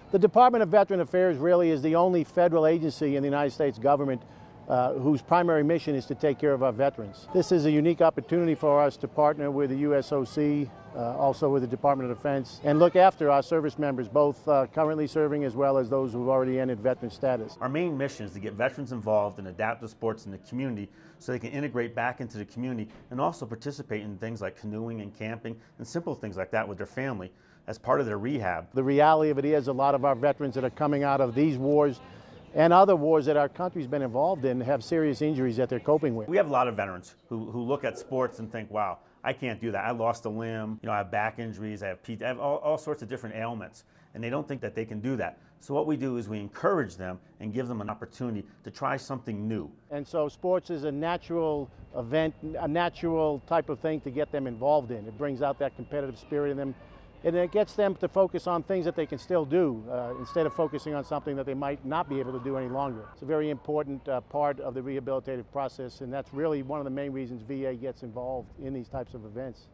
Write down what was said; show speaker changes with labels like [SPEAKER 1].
[SPEAKER 1] The Department of Veteran Affairs really is the only federal agency in the United States government whose primary mission is to take care of our veterans. This is a unique opportunity for us to partner with the USOC, also with the Department of Defense, and look after our service members, both currently serving as well as those who've already entered veteran status.
[SPEAKER 2] Our main mission is to get veterans involved in adaptive sports in the community so they can integrate back into the community and also participate in things like canoeing and camping and simple things like that with their family as part of their rehab.
[SPEAKER 1] The reality of it is a lot of our veterans that are coming out of these wars and other wars that our country's been involved in have serious injuries that they're coping with.
[SPEAKER 2] We have a lot of veterans who look at sports and think, wow, I can't do that. I lost a limb, I have back injuries, I have all sorts of different ailments, and they don't think that they can do that. So what we do is we encourage them and give them an opportunity to try something new.
[SPEAKER 1] And so sports is a natural event, a natural type of thing to get them involved in. It brings out that competitive spirit in them, and it gets them to focus on things that they can still do instead of focusing on something that they might not be able to do any longer. It's a very important part of the rehabilitative process, and that's really one of the main reasons VA gets involved in these types of events.